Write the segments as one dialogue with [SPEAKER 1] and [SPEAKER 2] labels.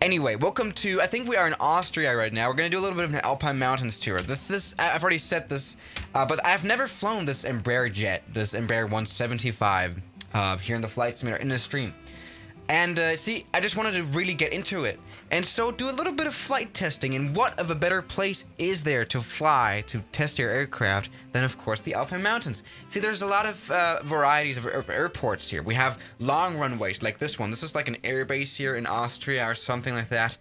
[SPEAKER 1] Anyway, welcome to, I think we are in Austria right now. We're going to do a little bit of an Alpine Mountains tour. I've already said this, but I've never flown this Embraer jet, this Embraer 175, here in the flight simulator in the stream. And see, I just wanted to really get into it. And so do a little bit of flight testing. And what of a better place is there to fly, to test your aircraft, than of course the Alpine Mountains. See, there's a lot of varieties of airports here. We have long runways like this one. This is like an airbase here in Austria or something like that.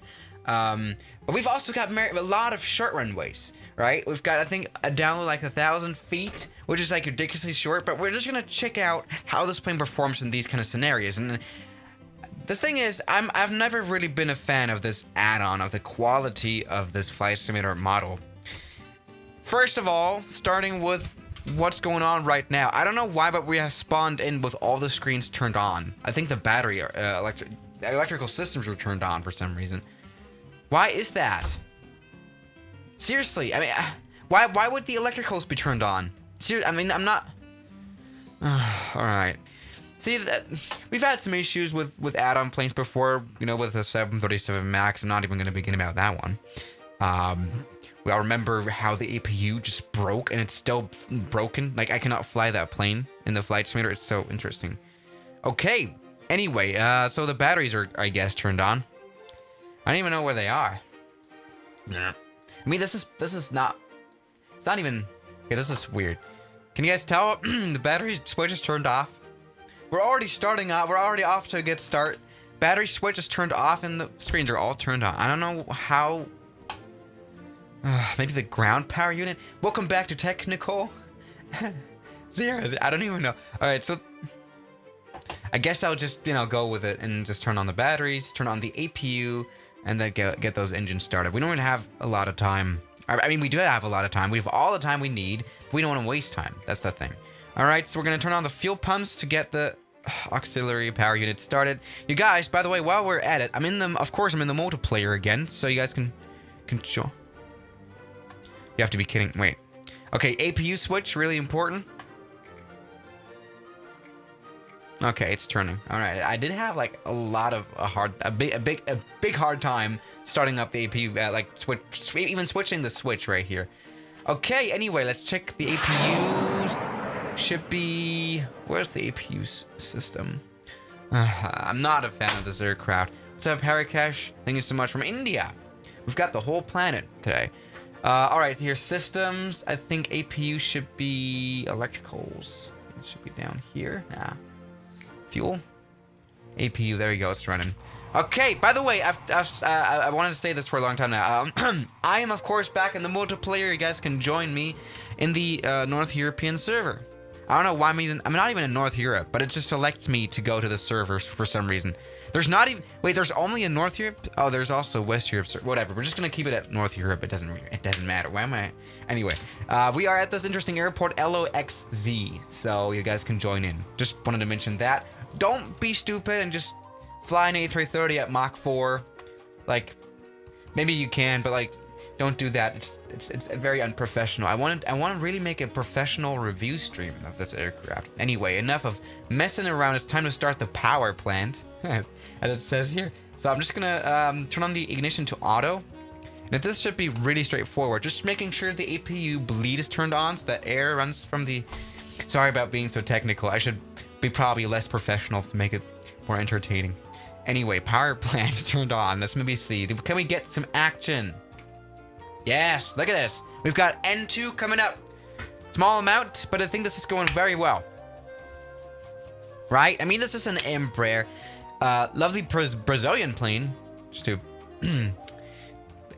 [SPEAKER 1] But we've also got a lot of short runways, right? We've got, I think, a download like 1,000 feet, which is like ridiculously short. But we're just going to check out how this plane performs in these kind of scenarios. And the thing is, I've never really been a fan of this add-on, of the quality of this flight simulator model. First of all, starting with what's going on right now. I don't know why, but we have spawned in with all the screens turned on. I think the battery, electrical systems were turned on for some reason. Why is that? Seriously, I mean, why would the electricals be turned on? Seriously, I mean, I'm not... all right. See, we've had some issues with add-on planes before, you know, with the 737 MAX. I'm not even going to begin about that one. We all remember how the APU just broke, and it's still broken. Like, I cannot fly that plane in the flight simulator. It's so interesting. Okay. Anyway, so the batteries are, I guess, turned on. I don't even know where they are. Yeah. I mean, this is not... It's not even... Okay, this is weird. Can you guys tell? The battery switch is turned off. We're already starting out. We're already off to a good start. Battery switch is turned off and the screens are all turned on. I don't know how... maybe the ground power unit? Welcome back to technical. Zero. I don't even know. Alright, so... I guess I'll just, you know, go with it and just turn on the batteries, turn on the APU, and then get those engines started. We don't really have a lot of time. I mean, we do have a lot of time. We have all the time we need. But we don't want to waste time. That's the thing. Alright, so we're going to turn on the fuel pumps to get the auxiliary power unit started. You guys, by the way, while we're at it, I'm in the multiplayer again, so you guys can show. You have to be kidding. Wait. Okay, APU switch, really important. Okay, it's turning. Alright, I did have like a big hard time starting up the APU, like even switching the switch right here. Okay, anyway, let's check the APUs. Should be... Where's the APU system? I'm not a fan of this aircraft. What's up, Harry Cash? Thank you so much from India. We've got the whole planet today. Alright, here's systems. I think APU should be electricals. It should be down here. Nah. Fuel. APU, there you go, it's running. Okay, by the way, I wanted to say this for a long time now. I am, of course, back in the multiplayer. You guys can join me in the North European server. I don't know why I'm not even in North Europe, but it just selects me to go to the server for some reason. There's not even... Wait, there's only in North Europe? Oh, there's also West Europe. Whatever, we're just going to keep it at North Europe. It doesn't matter. Why am I... Anyway, we are at this interesting airport, LOXZ, so you guys can join in. Just wanted to mention that. Don't be stupid and just fly an A330 at Mach 4. Like, maybe you can, but like, don't do that. It's very unprofessional. I want to really make a professional review stream of this aircraft. Anyway, enough of messing around. It's time to start the power plant, as it says here. So I'm just gonna turn on the ignition to auto. And this should be really straightforward. Just making sure the APU bleed is turned on so that air runs from the... Sorry about being so technical. I should be probably less professional to make it more entertaining. Anyway, power plant turned on. Let's maybe see. Can we get some action? Yes, look at this. We've got N2 coming up. Small amount, but I think this is going very well. Right? I mean, this is an Embraer. Lovely Brazilian plane. Just to...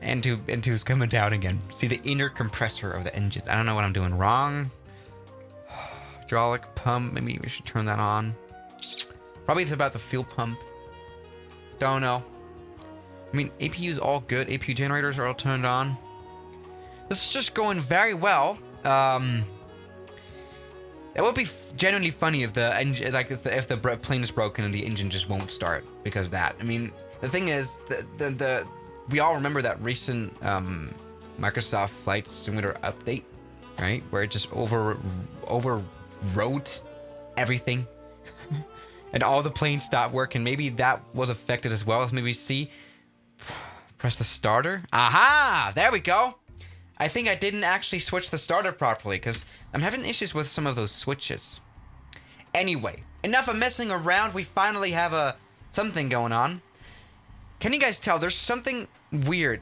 [SPEAKER 1] N2's coming down again. See the inner compressor of the engine. I don't know what I'm doing wrong. Hydraulic pump. Maybe we should turn that on. Probably it's about the fuel pump. Don't know. I mean, APU's all good. APU generators are all turned on. This is just going very well. It would be genuinely funny if the engine, like if the plane is broken and the engine just won't start because of that. I mean, the thing is, we all remember that recent Microsoft Flight Simulator update, right? Where it just overwrote everything, and all the planes stopped working. Maybe that was affected as well. As maybe see. Press the starter. Aha! There we go. I think I didn't actually switch the starter properly because I'm having issues with some of those switches. Anyway, enough of messing around. We finally have something going on. Can you guys tell? There's something weird.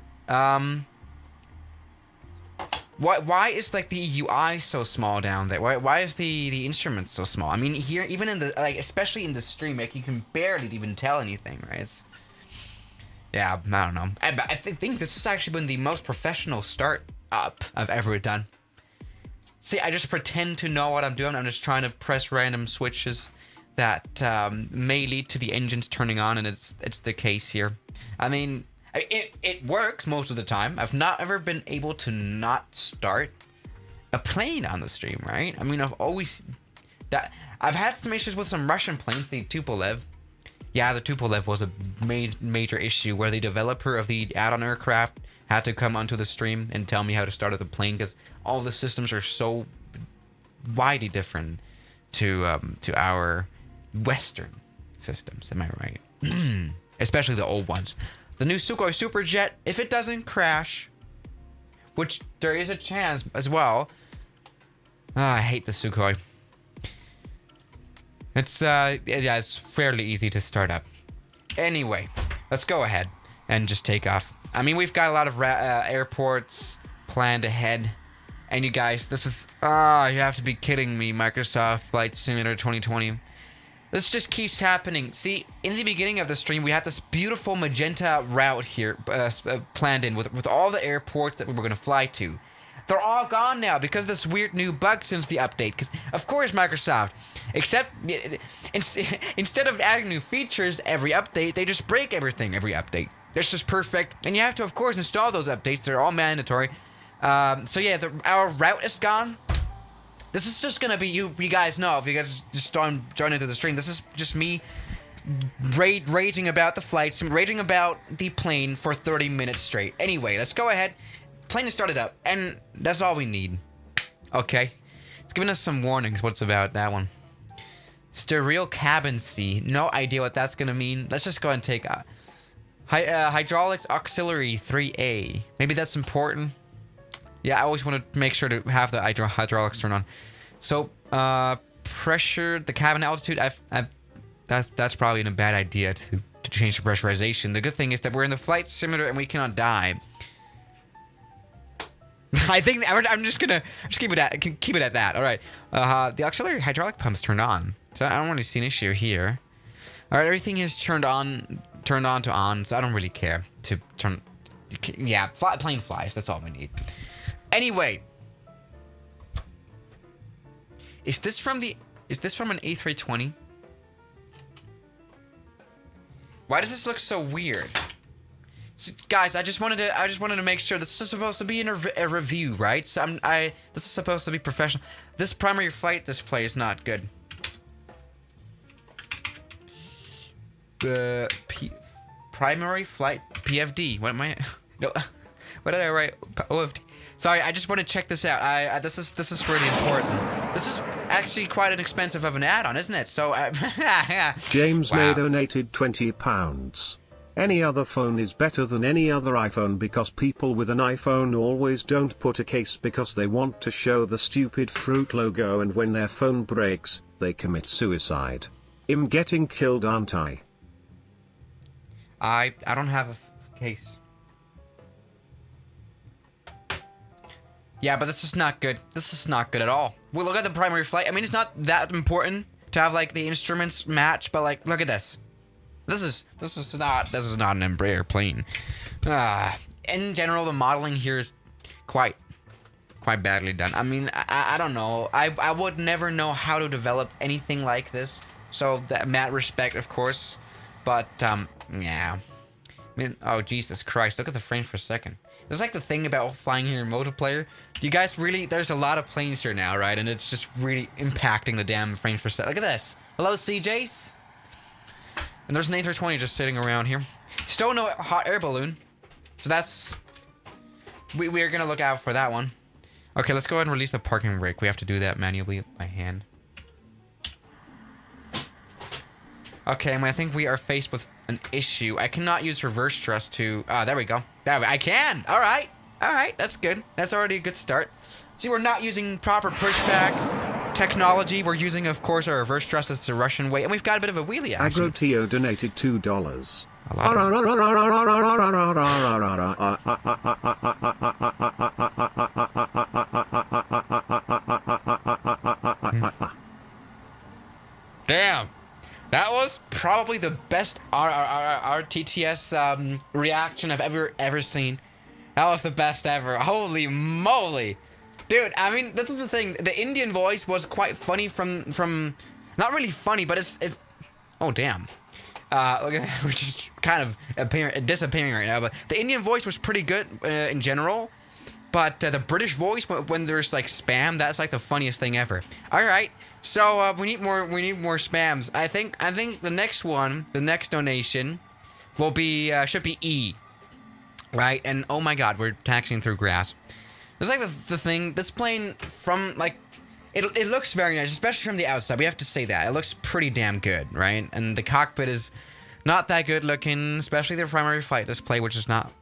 [SPEAKER 1] Why is like the UI so small down there? Why is the instrument so small? I mean, here, even in the especially in the stream, like you can barely even tell anything, right? Yeah, I don't know. I think this has actually been the most professional start up I've ever done. See, I just pretend to know what I'm doing. I'm just trying to press random switches that may lead to the engines turning on, and it's the case here. I mean, it works most of the time. I've not ever been able to not start a plane on the stream, right? I mean, I've had some issues with some Russian planes, the Tupolev. Yeah, the Tupolev was a major issue where the developer of the Addon aircraft had to come onto the stream and tell me how to start up the plane because all the systems are so widely different to our Western systems. Am I right? Especially the old ones. The new Sukhoi Superjet, if it doesn't crash, which there is a chance as well. I hate the Sukhoi. It's fairly easy to start up. Anyway, let's go ahead and just take off. I mean, we've got a lot of airports planned ahead. And you guys, this is... you have to be kidding me, Microsoft Flight Simulator 2020. This just keeps happening. See, in the beginning of the stream, we had this beautiful magenta route here planned in with all the airports that we were going to fly to. They're all gone now because of this weird new bug since the update. Because, of course, Microsoft, instead of adding new features every update, they just break everything every update. That's just perfect. And you have to, of course, install those updates. They're all mandatory. So, yeah, our route is gone. This is just going to be, you guys know, if you guys just join into the stream, this is just me raging about the flights, raging about the plane for 30 minutes straight. Anyway, let's go ahead. Plane is started up, and that's all we need. Okay. It's giving us some warnings. What's about that one? Sterile cabin C. No idea what that's going to mean. Let's just go ahead and take hydraulics auxiliary 3A. Maybe that's important. Yeah, I always want to make sure to have the hydraulics turned on. So, pressure, the cabin altitude, that's probably a bad idea to change the pressurization. The good thing is that we're in the flight simulator and we cannot die. I think I'm just gonna keep it at that. All right. The auxiliary hydraulic pump's turned on, so I don't really see an issue here. All right, everything is turned on to on, so I don't really care to turn. Yeah, plane flies. That's all we need. Anyway, is this from an A320? Why does this look so weird? So, guys, I just wanted to make sure this is supposed to be a review, right? So this is supposed to be professional. This primary flight display is not good. Primary flight PFD. What am I? No, what did I write? OFD. Sorry, I just want to check this out. This is really important. This is actually quite an expensive of an add-on, isn't it? So,
[SPEAKER 2] James
[SPEAKER 1] wow.
[SPEAKER 2] May donated £20. Any other phone is better than any other iPhone because people with an iPhone always don't put a case because they want to show the stupid fruit logo, and when their phone breaks, they commit suicide. I'm getting killed, aren't I?
[SPEAKER 1] I don't have a case. Yeah, but this is not good. This is not good at all. Well, look at the primary flight. I mean, it's not that important to have like the instruments match, but like, look at this. This is not an Embraer plane. In general, the modeling here is quite badly done. I mean, I don't know. I would never know how to develop anything like this. So that respect, of course. But yeah. I mean, oh Jesus Christ! Look at the frames per second. There's like the thing about flying here in multiplayer. You guys really, there's a lot of planes here now, right? And it's just really impacting the damn frames per second. Look at this. Hello, CJs. And there's an A320 just sitting around here. Still no hot air balloon. So that's... We're going to look out for that one. Okay, let's go ahead and release the parking brake. We have to do that manually by hand. Okay, and I think we are faced with an issue. I cannot use reverse thrust to... there we go. I can! Alright. Alright, that's good. That's already a good start. See, we're not using proper pushback technology. We're using, of course, our reverse thrust as the Russian way. And we've got a bit of a wheelie action.
[SPEAKER 2] Agrotio donated $2.
[SPEAKER 1] Damn. That was probably the best RTTS reaction I've ever seen. That was the best ever. Holy moly. Dude, I mean, this is the thing. The Indian voice was quite funny from not really funny, but it's oh, damn. Look at that. We're just kind of disappearing right now. But the Indian voice was pretty good in general. But the British voice, when there's like spam, that's like the funniest thing ever. All right. So we need more spams. I think the next one, the next donation, will be should be E, right? And oh my God, we're taxiing through grass. It's like the thing. This plane from like, it looks very nice, especially from the outside. We have to say that it looks pretty damn good, right? And the cockpit is not that good looking, especially the primary flight display, which is not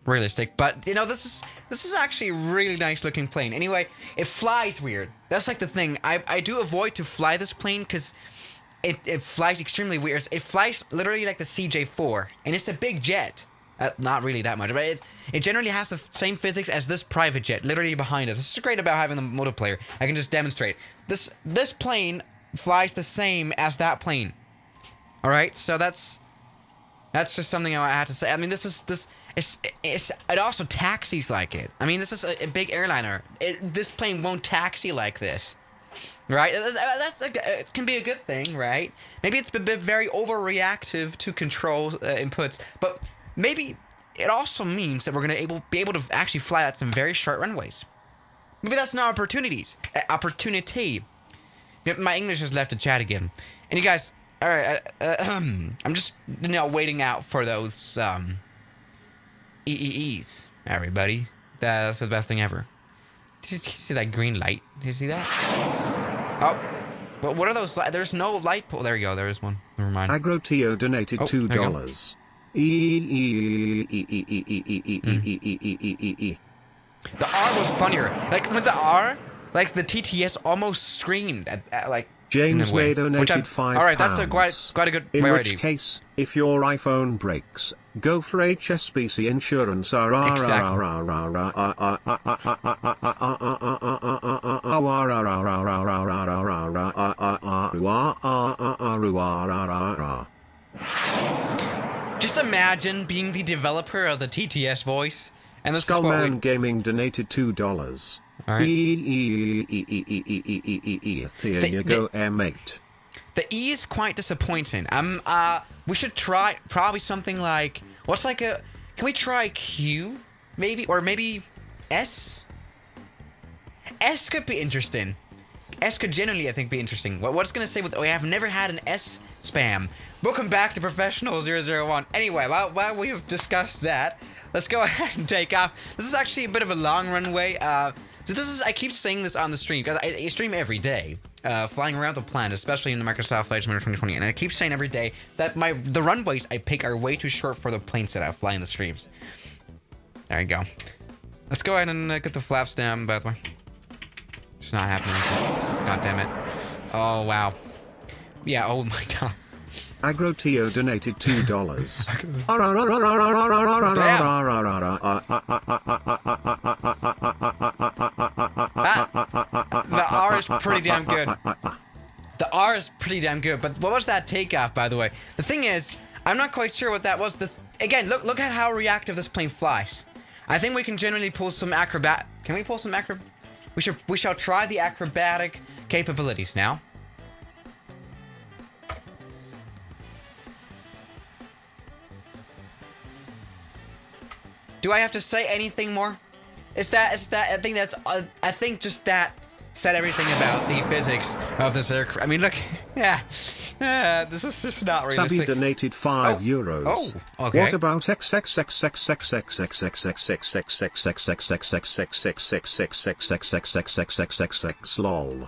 [SPEAKER 1] realistic. But you know, this is actually a really nice looking plane. Anyway, it flies weird. That's like the thing. I do avoid to fly this plane because it flies extremely weird. It flies literally like the CJ4, and it's a big jet. Not really that much, but it generally has the same physics as this private jet, literally behind us. This is great about having the multiplayer. I can just demonstrate. This plane flies the same as that plane. All right, so that's just something I had to say. I mean, it also taxis like it. I mean, this is a big airliner. This plane won't taxi like this, right? It can be a good thing, right? Maybe it's been very overreactive to control inputs, but maybe it also means that we're going to be able to actually fly at some very short runways. Maybe that's an opportunity. My English has left the chat again. And you guys, all right, I'm just waiting out for those EEEs, everybody. That's the best thing ever. Did you see that green light? Did you see that? Oh, but what are those? There's no light pole. There you go. There is one. Never mind.
[SPEAKER 2] Agrotio donated $2.
[SPEAKER 1] The R was funnier. Like with the R, like the TTS almost screamed at like.
[SPEAKER 2] James Way donated £5.
[SPEAKER 1] All right, that's quite a good.
[SPEAKER 2] In which case, if your iPhone breaks, go for HSBC insurance.
[SPEAKER 1] Just imagine being the developer of the TTS voice, and this
[SPEAKER 2] Skullman Gaming donated $2.
[SPEAKER 1] All right.
[SPEAKER 2] There you go, M8.
[SPEAKER 1] The E is quite disappointing. We should try probably something like can we try Q maybe, or maybe S? S could be interesting. S could genuinely, I think, be interesting. What's gonna say with? We have never had an S spam. Welcome back to Professional 001. Anyway, while we have discussed that, let's go ahead and take off. This is actually a bit of a long runway. So I keep saying this on the stream, because I stream every day, flying around the planet, especially in the Microsoft Flight Simulator 2020, and I keep saying every day that the runways I pick are way too short for the planes that I fly in the streams. There you go. Let's go ahead and get the flaps down, by the way. It's not happening. God damn it. Oh, wow. Yeah, oh my God.
[SPEAKER 2] Agrotio donated $2.
[SPEAKER 1] The R is pretty damn good. The R is pretty damn good. But what was that takeoff, by the way? The thing is, I'm not quite sure what that was. Again, look at how reactive this plane flies. I think we can generally pull some acrobat. Can we pull some acrobat? We shall try the acrobatic capabilities now. Do I have to say anything more? I think just that said everything about the physics of this aircraft. I mean, look, this is just not realistic.
[SPEAKER 2] Sabi donated €5.
[SPEAKER 1] Oh, okay.
[SPEAKER 2] What about lol?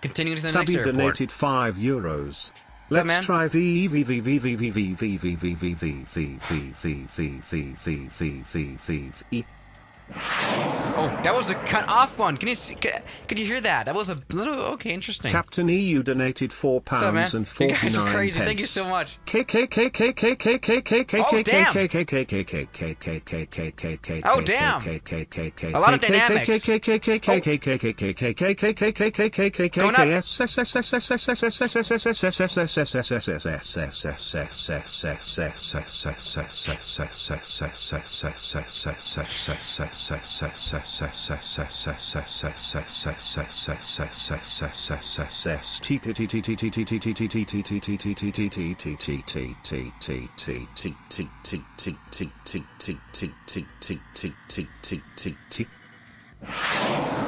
[SPEAKER 1] continue to the next
[SPEAKER 2] Tubby
[SPEAKER 1] airport.
[SPEAKER 2] donated €5.
[SPEAKER 1] What's up, man?
[SPEAKER 2] Let's try the
[SPEAKER 1] Oh, that was a cut off one. Can you see? Could you hear that? That was a little okay, interesting.
[SPEAKER 2] Captain EU donated £4
[SPEAKER 1] man?
[SPEAKER 2] and
[SPEAKER 1] You guys are
[SPEAKER 2] 49
[SPEAKER 1] crazy.
[SPEAKER 2] pence.
[SPEAKER 1] Thank you so much.
[SPEAKER 2] Oh
[SPEAKER 1] damn. A lot of dynamics. Going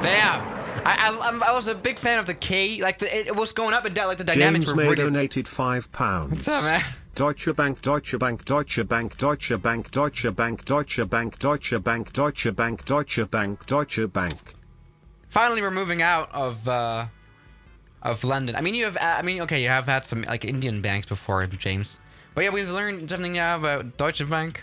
[SPEAKER 1] Damn. I was a big fan of the K. Like it was going up and down. Like the dynamics
[SPEAKER 2] James
[SPEAKER 1] were
[SPEAKER 2] May
[SPEAKER 1] really.
[SPEAKER 2] donated £5.
[SPEAKER 1] What's up, man?
[SPEAKER 2] Deutsche Bank, Deutsche Bank, Deutsche Bank, Deutsche Bank, Deutsche Bank, Deutsche Bank, Deutsche Bank, Deutsche Bank, Deutsche Bank, Deutsche Bank.
[SPEAKER 1] Finally, we're moving out of London. I mean, you have had some like Indian banks before, James. But yeah, we've learned something now about Deutsche Bank.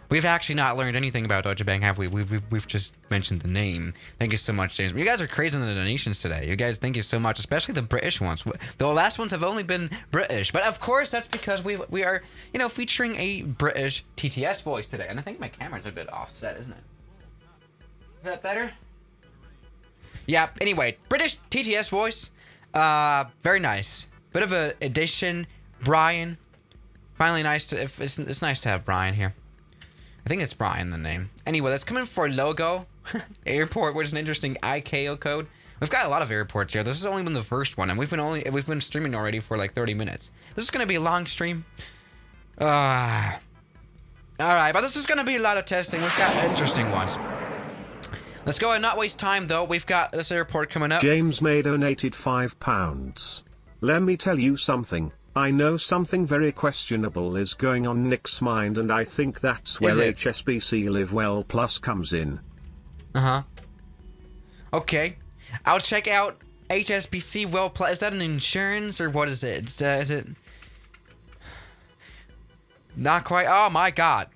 [SPEAKER 1] We've actually not learned anything about Deutsche Bank, have we? We've just mentioned the name. Thank you so much, James. You guys are crazy on the donations today. You guys, thank you so much, especially the British ones. The last ones have only been British, but of course that's because we are, featuring a British TTS voice today. And I think my camera's a bit offset, isn't it? Is that better? Yeah. Anyway, British TTS voice. Very nice. Bit of a addition, Brian. Finally, it's nice to have Brian here. I think it's Brian, the name. Anyway, let's come in for logo. Airport, which is an interesting ICAO code. We've got a lot of airports here. This has only been the first one, and we've been streaming already for like 30 minutes. This is gonna be a long stream. Alright, but this is gonna be a lot of testing. We've got interesting ones. Let's go and not waste time, though. We've got this airport coming up.
[SPEAKER 2] James May donated £5. Let me tell you something. I know something very questionable is going on Nick's mind, and I think that's where HSBC Live Well Plus comes in.
[SPEAKER 1] Okay. I'll check out HSBC Well Plus. Is that an insurance, or what is it? Is it... Not quite. Oh, my God.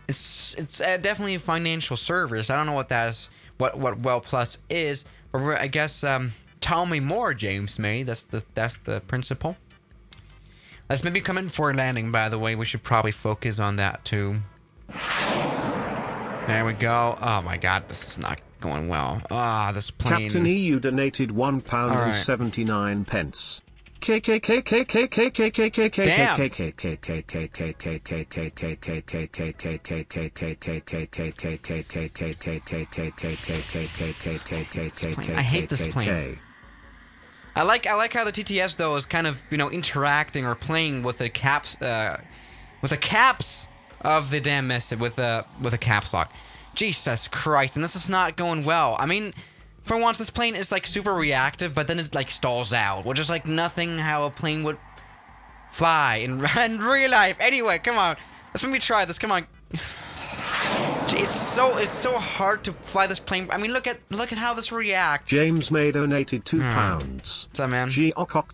[SPEAKER 1] It's definitely a financial service. I don't know what that is, what Well Plus is, but I guess... Tell me more, James May. That's the principle. Let's maybe come in for a landing, by the way. We should probably focus on that, too. There we go. Oh, my God. This is not going well. Ah, this plane...
[SPEAKER 2] Captain EU donated £1 and 79 pence. Damn.
[SPEAKER 1] I hate this plane. I like how the TTS though is kind of interacting or playing with the caps of the damn message with a caps lock. Jesus Christ, and this is not going well. I mean, for once this plane is like super reactive, but then it like stalls out, which is like nothing how a plane would fly in real life. Anyway, come on, let's maybe try this. Come on. It's so hard to fly this plane. I mean, look at how this reacts.
[SPEAKER 2] James May donated £2.
[SPEAKER 1] What's up, man?
[SPEAKER 2] Geocock.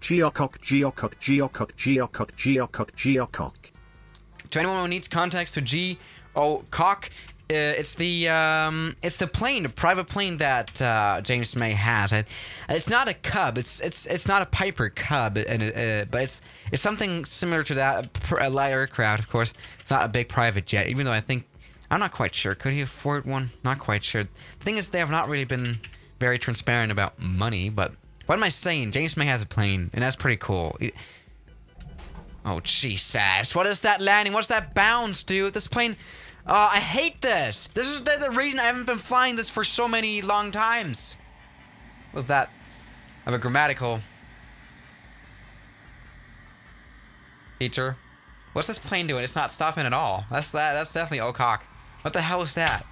[SPEAKER 1] To anyone who needs context to Geocock, it's the plane, the private plane that James May has. It's not a Cub. It's not a Piper Cub, but it's something similar to that. A light aircraft, of course. It's not a big private jet, even though I'm not quite sure. Could he afford one? Not quite sure. The thing is, they have not really been very transparent about money, but what am I saying? James May has a plane, and that's pretty cool. Oh, Jesus. What is that landing? What's that bounce, dude? This plane... I hate this. This is the reason I haven't been flying this for so many long times. Was that of a grammatical feature? What's this plane doing? It's not stopping at all. That's definitely Ocock. What the hell is that?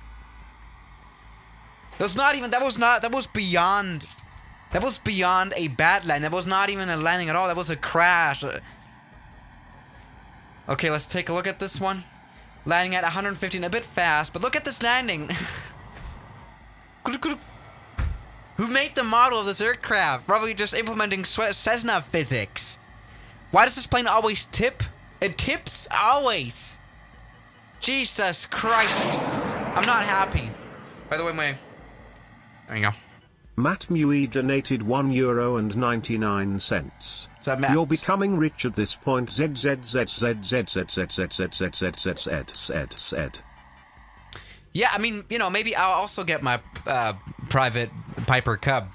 [SPEAKER 1] That was beyond a bad landing. That was not even a landing at all. That was a crash. Okay, let's take a look at this one. Landing at 115, a bit fast, but look at this landing. Who made the model of this aircraft? Probably just implementing Cessna physics. Why does this plane always tip? It tips always. Jesus Christ. I'm not happy. By the way, there you go.
[SPEAKER 2] Matt Mui donated €1.99.
[SPEAKER 1] What's up, Matt?
[SPEAKER 2] You're becoming rich at this point.
[SPEAKER 1] Yeah, I mean, you know, maybe I'll also get my private Piper Cub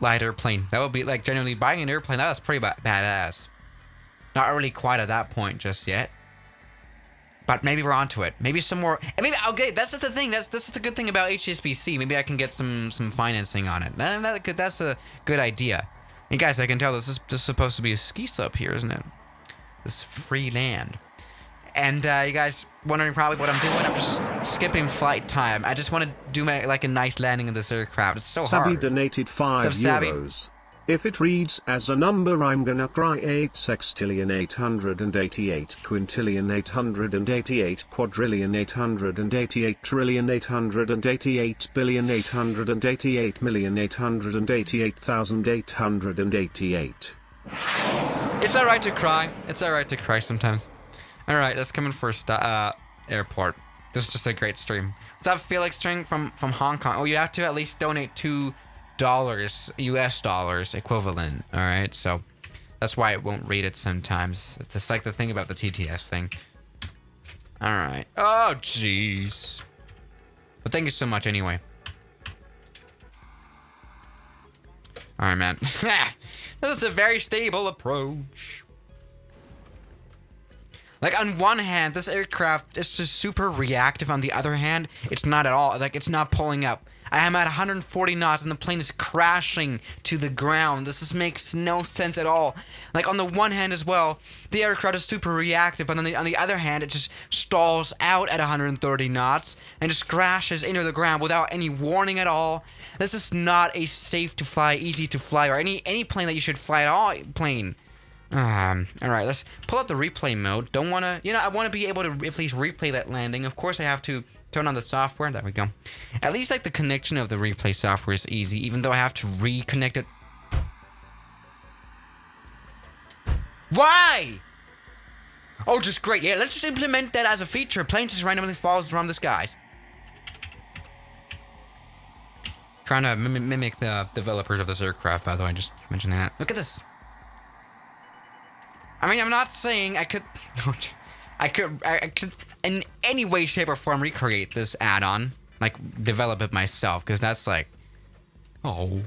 [SPEAKER 1] light airplane. That would be, like, genuinely buying an airplane. That's pretty badass. Not really quite at that point just yet. But maybe we're onto it. Maybe some more. And maybe, okay, that's the thing. This is the good thing about HSBC. Maybe I can get some financing on it. That's a good idea. And guys, I can tell this is supposed to be a ski slope here, isn't it? This free land. And you guys wondering probably what I'm doing. I'm just skipping flight time. I just want to do like a nice landing of this aircraft. It's so hard.
[SPEAKER 2] Sabi donated €5. If it reads as a number, I'm gonna cry. 8 sextillion 888 quintillion 888 quadrillion 888 trillion 888 billion 888 million 888,888.
[SPEAKER 1] It's alright to cry. It's alright to cry sometimes. Alright, that's coming first. Airport. This is just a great stream. What's up, Felix String from Hong Kong? Oh, you have to at least donate $2 US dollars equivalent. Alright, so that's why it won't read it sometimes. It's just like the thing about the TTS thing. Alright. Oh, jeez. But thank you so much anyway. Alright, man. This is a very stable approach. Like, on one hand, this aircraft is just super reactive. On the other hand, it's not at all. It's like, it's not pulling up. I am at 140 knots and the plane is crashing to the ground. This just makes no sense at all. Like, on the one hand as well, the aircraft is super reactive, but on the other hand, it just stalls out at 130 knots and just crashes into the ground without any warning at all. This is not a safe to fly, easy to fly, or any plane that you should fly at all plane. Alright, let's pull out the replay mode. Don't want to, I want to be able to at least replay that landing. Of course, I have to turn on the software. There we go. At least, like, the connection of the replay software is easy, even though I have to reconnect it. Why? Oh, just great. Yeah, let's just implement that as a feature. Plane just randomly falls from the skies. Trying to mimic the developers of this aircraft, by the way. Just mention that. Look at this. I mean, I'm not saying I could in any way, shape, or form recreate this add-on, like develop it myself, because that's like, oh,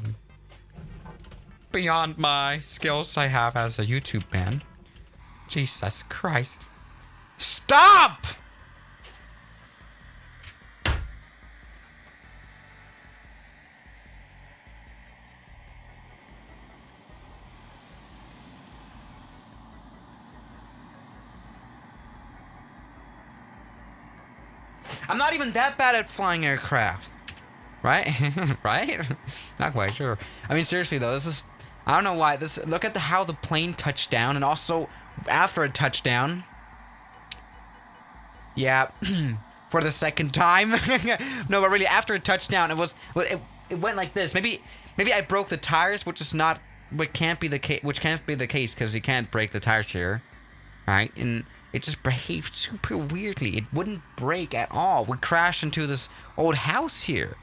[SPEAKER 1] beyond my skills I have as a YouTube man. Jesus Christ! Stop! I'm not even that bad at flying aircraft. Right? Right? Not quite sure. I mean, seriously though, this is... I don't know why. Look at how the plane touched down, and also after a touchdown. Yeah. For the second time. No, but really, after a touchdown, it went like this. Maybe I broke the tires, which can't be the case, because you can't break the tires here. Right? And it just behaved super weirdly. It wouldn't break at all. We crashed into this old house here.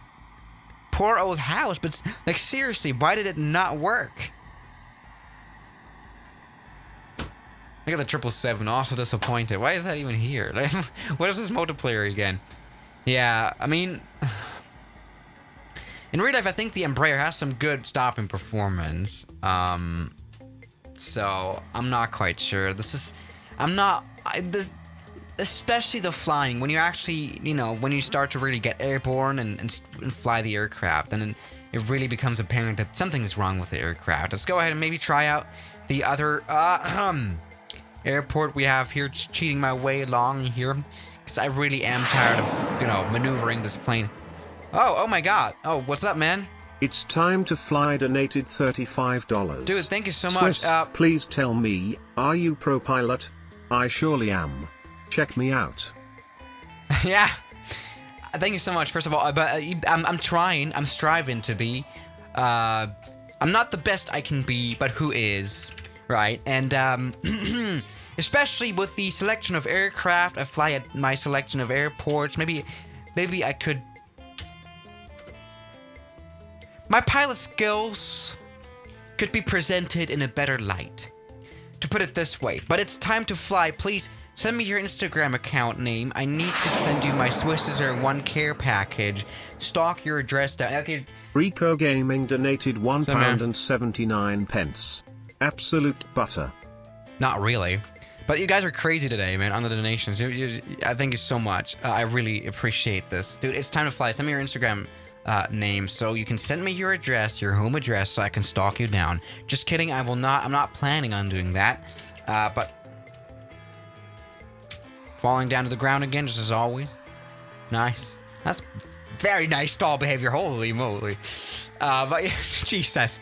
[SPEAKER 1] Poor old house, but, like, seriously, why did it not work? Look at the 777, also disappointed. Why is that even here? Like, what is this multiplayer again? Yeah, I mean... In real life, I think the Embraer has some good stopping performance. So, I'm not quite sure. Especially the flying, when you're actually, when you start to really get airborne and fly the aircraft, then it really becomes apparent that something's wrong with the aircraft. Let's go ahead and maybe try out the other airport we have here, cheating my way along here, because I really am tired of, maneuvering this plane. Oh my god. Oh, what's up, man?
[SPEAKER 2] It's time to fly. Donated $35.
[SPEAKER 1] Dude, thank you so much.
[SPEAKER 2] Swiss, please tell me, are you pro pilot? I surely am. Check me out.
[SPEAKER 1] Yeah. thank you so much. First of all, but I'm trying. I'm striving to be. I'm not the best I can be, but who is, right? And especially with the selection of aircraft, I fly at my selection of airports. Maybe I could. My pilot skills could be presented in a better light, to put it this way. But it's time to fly. Please send me your Instagram account name. I need to send you my Swissair 1 care package. Stalk your address down. Okay.
[SPEAKER 2] Rico Gaming donated £1.79. Absolute butter.
[SPEAKER 1] Not really. But you guys are crazy today, man, on the donations. I thank you so much. I really appreciate this. Dude, it's time to fly. Send me your Instagram name so you can send me your address, your home address, so I can stalk you down. Just kidding. I'm not planning on doing that. But falling down to the ground again, just as always. Nice. That's very nice stall behavior. Holy moly. But yeah, Jesus.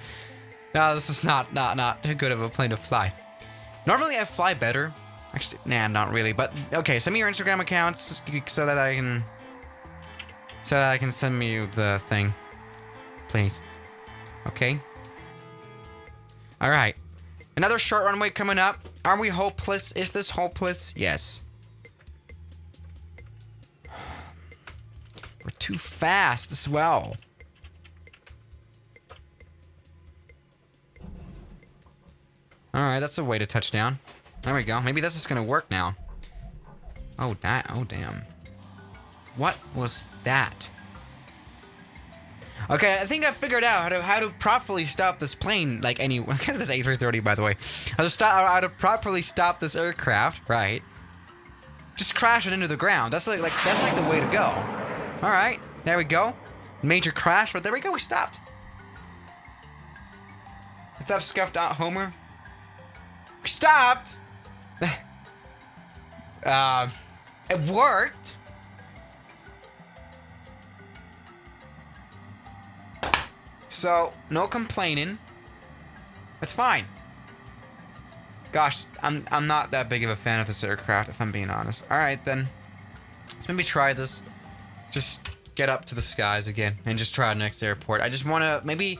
[SPEAKER 1] No, this is not too good of a plane to fly. Normally I fly better. Actually, nah, not really. But okay, send me your Instagram accounts so that I can send me the thing, please. Okay. All right. Another short runway coming up. Are we hopeless? Is this hopeless? Yes. We're too fast as well. All right, that's a way to touch down. There we go. Maybe this is gonna work now. Oh, damn. What was that? Okay, I think I figured out how to properly stop this plane. Like any, look at this A330, by the way. How to properly stop this aircraft, right? Just crash it into the ground. That's like the way to go. All right, there we go. Major crash, but there we go. We stopped. What's up, scuffed out Homer? We stopped. It worked. So, no complaining. That's fine. Gosh, I'm not that big of a fan of this aircraft, if I'm being honest. Alright, then. Let's maybe try this. Just get up to the skies again and just try the next airport. I just want to, maybe...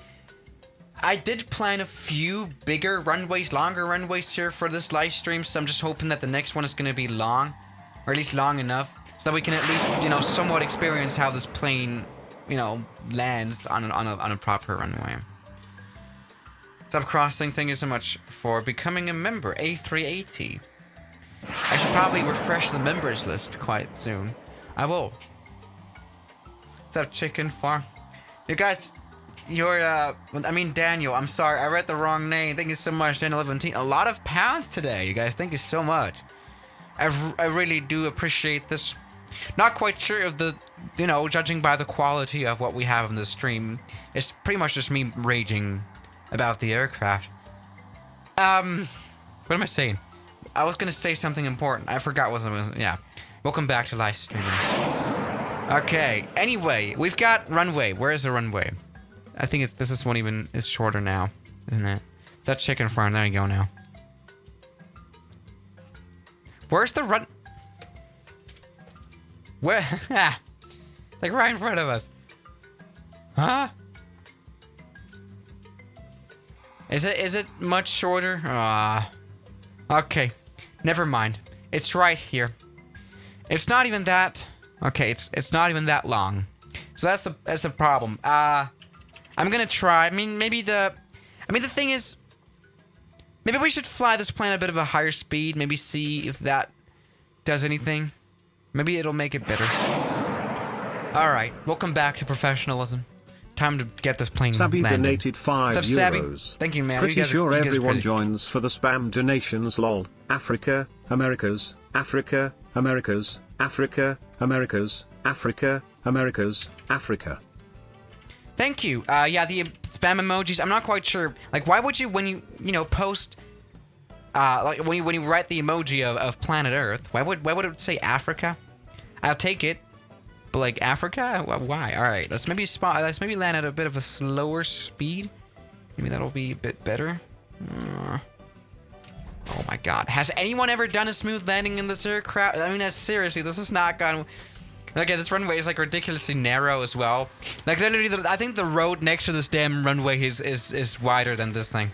[SPEAKER 1] I did plan a few bigger runways, longer runways here for this live stream, so I'm just hoping that the next one is going to be long. Or at least long enough, so that we can at least, you know, somewhat experience how this plane... you know, lands on a proper runway. Stop crossing. Thank you so much for becoming a member. A380. I should probably refresh the members list quite soon. I will. What's up, chicken farm? You guys, Daniel. I'm sorry, I read the wrong name. Thank you so much, Daniel11. A lot of pounds today, you guys. Thank you so much. I really do appreciate this. Not quite sure if the, you know, judging by the quality of what we have in the stream, it's pretty much just me raging about the aircraft. What am I saying? I was gonna say something important. I forgot what it was. Yeah. Welcome back to live streaming. Okay. Anyway, we've got runway. Where is the runway? I think this one even is shorter now, isn't it? It's that chicken farm. There you go now. Where's the run? Where? Like right in front of us. Huh? Is it much shorter? Okay. Never mind. It's right here. It's not even that. Okay, it's not even that long. So that's the problem. I'm gonna try. I mean, the thing is, maybe we should fly this plane at a bit of a higher speed. Maybe see if that does anything. Maybe it'll make it better. Alright, welcome back to professionalism. Time to get this plane
[SPEAKER 2] Sabby
[SPEAKER 1] landed.
[SPEAKER 2] donated €5.
[SPEAKER 1] What's up, Sabby? Thank you, man.
[SPEAKER 2] Pretty sure everyone joins for the spam donations, lol. Africa, Americas, Africa, Americas, Africa, Americas, Africa, Americas, Africa.
[SPEAKER 1] Thank you. Yeah, the spam emojis, I'm not quite sure. Like, why would you, when you know, post... like when you write the emoji of planet Earth, why would it say Africa? I'll take it, but like Africa, why? All right, let's maybe land at a bit of a slower speed. Maybe that'll be a bit better. Oh my God, has anyone ever done a smooth landing in this aircraft? I mean, seriously, this is not gone. Okay, this runway is like ridiculously narrow as well. Like literally, I think the road next to this damn runway is wider than this thing.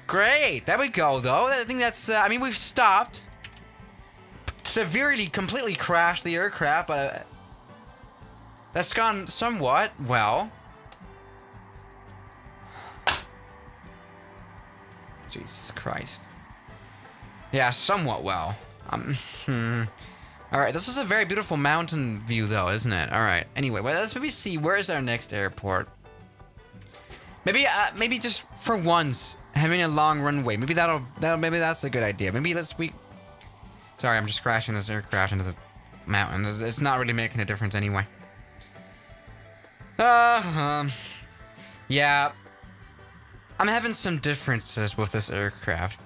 [SPEAKER 1] Great, there we go though. I think that's. I mean, we've stopped. Severely, completely crashed the aircraft, but that's gone somewhat well. Jesus Christ. Yeah, somewhat well. Alright, this is a very beautiful mountain view though, isn't it? Alright, anyway, well, let's maybe see, where's our next airport? Maybe, maybe just for once, having a long runway. Maybe maybe that's a good idea. Maybe sorry, I'm just crashing this aircraft into the mountain. It's not really making a difference anyway. Yeah. I'm having some differences with this aircraft.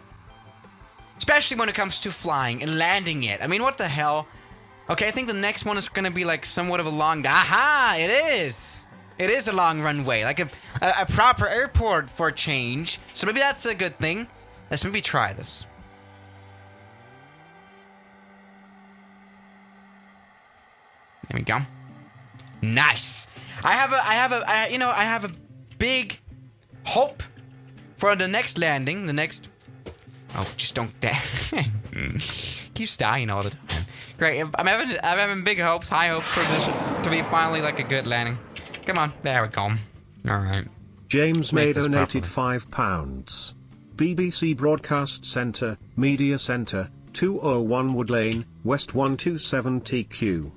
[SPEAKER 1] Especially when it comes to flying and landing it. I mean, what the hell? Okay, I think the next one is going to be like somewhat of a long... Aha! It is! It is a long runway. Like a proper airport for a change. So maybe that's a good thing. Let's maybe try this. There we go. Nice! I have a big hope for the next landing, the next... Oh, just don't die. Keeps dying all the time. Great. I'm having big hopes, high hopes for this to be finally like a good landing. Come on, there we go. All right.
[SPEAKER 2] James May donated £5. BBC Broadcast Centre, Media Centre, 201 Wood Lane, West 127TQ.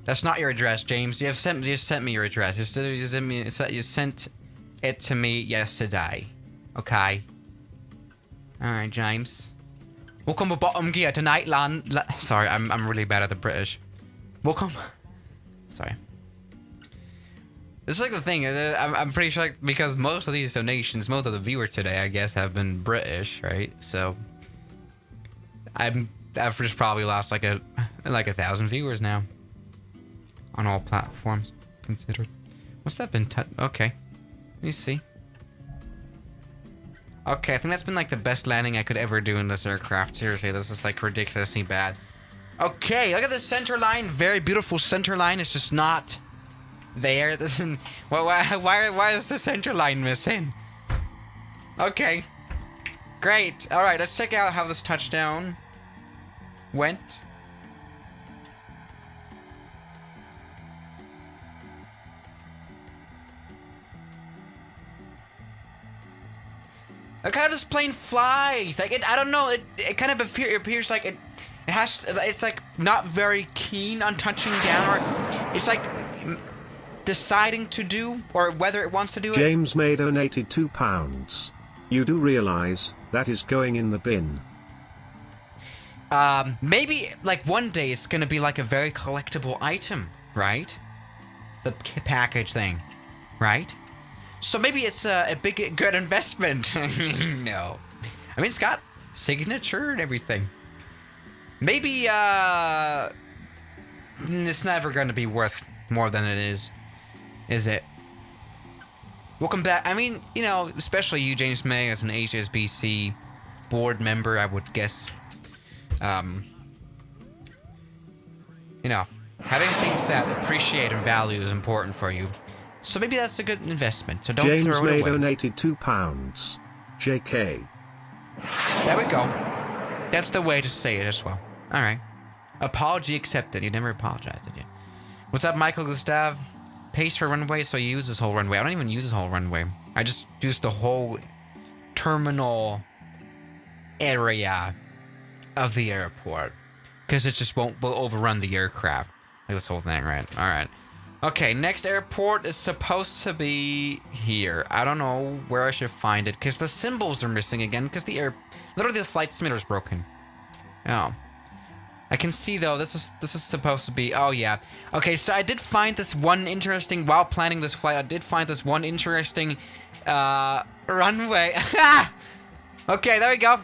[SPEAKER 1] That's not your address, James. You sent me your address. You sent it to me yesterday. Okay. Alright, James. Welcome to Bottom Gear tonight, sorry, I'm really bad at the British. Welcome. Sorry. This is like the thing. I'm pretty sure, like, because most of these donations, most of the viewers today, I guess, have been British, right? So I've just probably lost like 1,000 viewers now on all platforms considered. What's that been? Okay, let me see. Okay, I think that's been like the best landing I could ever do in this aircraft. Seriously, this is like ridiculously bad. Okay, look at the center line. Very beautiful center line. It's just not there. This is, why is the center line missing? Okay, great. All right, let's check out how this touchdown went. Look how this plane flies. Like I don't know. It kind of appears like it's like not very keen on touching down, or it's like deciding to do, or whether it wants to do it.
[SPEAKER 2] James May donated £2. You do realize that is going in the bin.
[SPEAKER 1] Maybe like one day it's gonna be like a very collectible item, right? The package thing, right? So maybe it's a big, good investment. No. I mean, it's got signature and everything. Maybe, it's never going to be worth more than it is it? Welcome back. I mean, you know, especially you, James May, as an HSBC board member, I would guess. You know, having things that appreciate and value is important for you. So maybe that's a good investment. So don't
[SPEAKER 2] James
[SPEAKER 1] throw it
[SPEAKER 2] May
[SPEAKER 1] away.
[SPEAKER 2] donated £2. JK.
[SPEAKER 1] There we go. That's the way to say it as well. All right. Apology accepted. You never apologized, did you? What's up, Michael Gustav? Pays for runway, so you use this whole runway. I don't even use this whole runway. I just use the whole terminal area of the airport, because it just will overrun the aircraft. Like this whole thing, right? All right. Okay, next airport is supposed to be here. I don't know where I should find it, because the symbols are missing again, because literally the flight simulator is broken. Oh. I can see, though, this is supposed to be... Oh, yeah. Okay, so I did find this one interesting... While planning this flight, I did find this one interesting runway. Okay, there we go.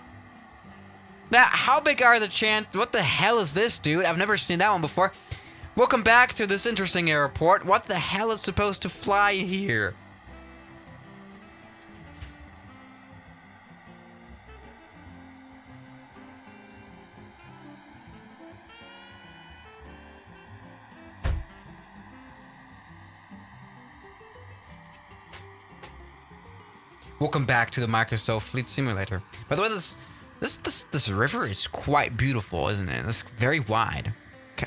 [SPEAKER 1] Now, how big are the chances... What the hell is this, dude? I've never seen that one before. Welcome back to this interesting airport. What the hell is supposed to fly here? Welcome back to the Microsoft Fleet Simulator. By the way, this river is quite beautiful, isn't it? It's very wide.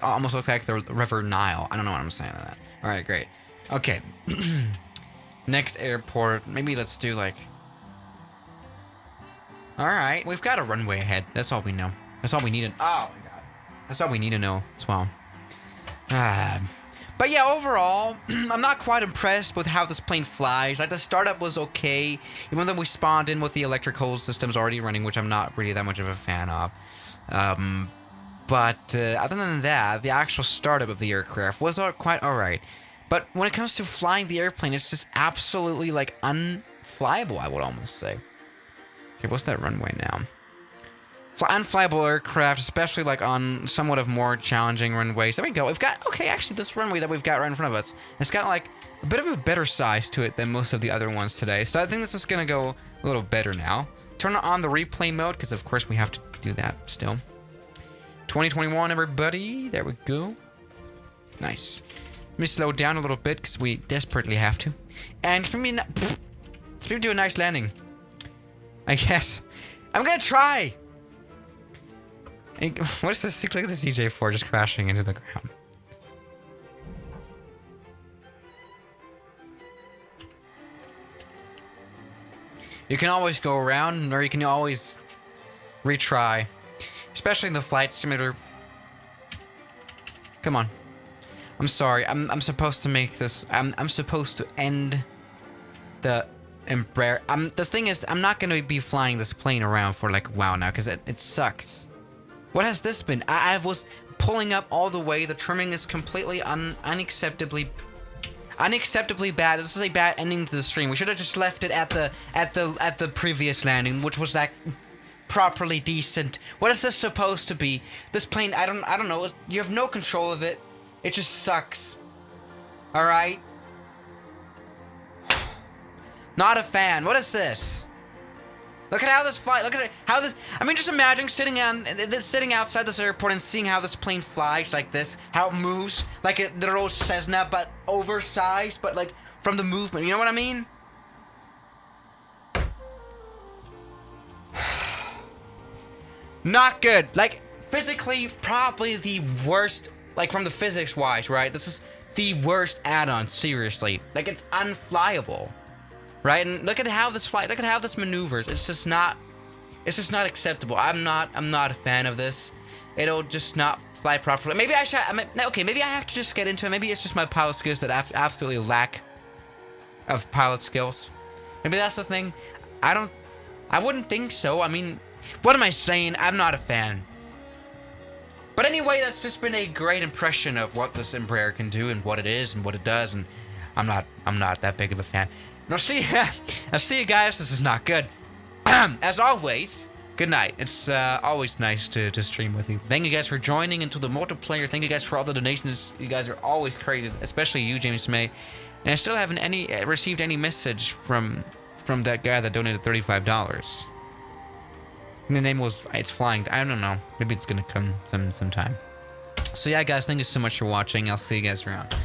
[SPEAKER 1] Almost looks like the River Nile. I don't know what I'm saying to that. All right, great. Okay. Next airport. Maybe let's do like... All right, we've got a runway ahead. That's all we know. That's all we need to... Oh, my God. That's all we need to know as well. But yeah, overall, I'm not quite impressed with how this plane flies. Like, the startup was okay, even though we spawned in with the electrical systems already running, which I'm not really that much of a fan of. But other than that, the actual startup of the aircraft was quite alright. But when it comes to flying the airplane, it's just absolutely, like, unflyable, I would almost say. Okay, what's that runway now? Unflyable aircraft, especially like on somewhat of more challenging runways. There we go. We've got, okay, actually this runway that we've got right in front of us, it's got like a bit of a better size to it than most of the other ones today. So I think this is going to go a little better now. Turn on the replay mode, because of course we have to do that still. 2021, everybody. There we go. Nice. Let me slow down a little bit, because we desperately have to. And let me do a nice landing, I guess. I'm going to try. What is this? Look at the CJ4 just crashing into the ground. You can always go around, or you can always retry. Especially in the flight simulator. Come on. I'm sorry. I'm supposed to make this... I'm supposed to end the Embraer. The thing is, I'm not going to be flying this plane around for like a while now, because it sucks. What has this been? I was pulling up all the way. The trimming is completely unacceptably bad. This is a bad ending to the stream. We should have just left it at the previous landing, which was like properly decent. What is this supposed to be? This plane, I don't know. You have no control of it. It just sucks. All right. Not a fan. What is this? Look at how this flies. Look at how this. I mean, just imagine sitting outside this airport and seeing how this plane flies like this. How it moves like a little Cessna, but oversized, but like from the movement. You know what I mean? Not good. Like physically, probably the worst. Like from the physics wise, right? This is the worst add-on. Seriously, like it's unflyable. Right, and look at how this flight. Look at how this maneuvers. It's just not acceptable. I'm not a fan of this. It'll just not fly properly. Maybe I should. Okay, maybe I have to just get into it. Maybe it's just my pilot skills that absolutely lack of pilot skills. Maybe that's the thing. I wouldn't think so. I mean, what am I saying? I'm not a fan. But anyway, that's just been a great impression of what this Embraer can do and what it is and what it does. And I'm not that big of a fan. I'll see you guys. This is not good. As always, good night. It's always nice to stream with you. Thank you guys for joining into the multiplayer. Thank you guys for all the donations. You guys are always creative, especially you, James May. And I still haven't received any message from that guy that donated $35. And the name was It's Flying. I don't know. Maybe it's gonna come sometime. So yeah, guys, thank you so much for watching. I'll see you guys around.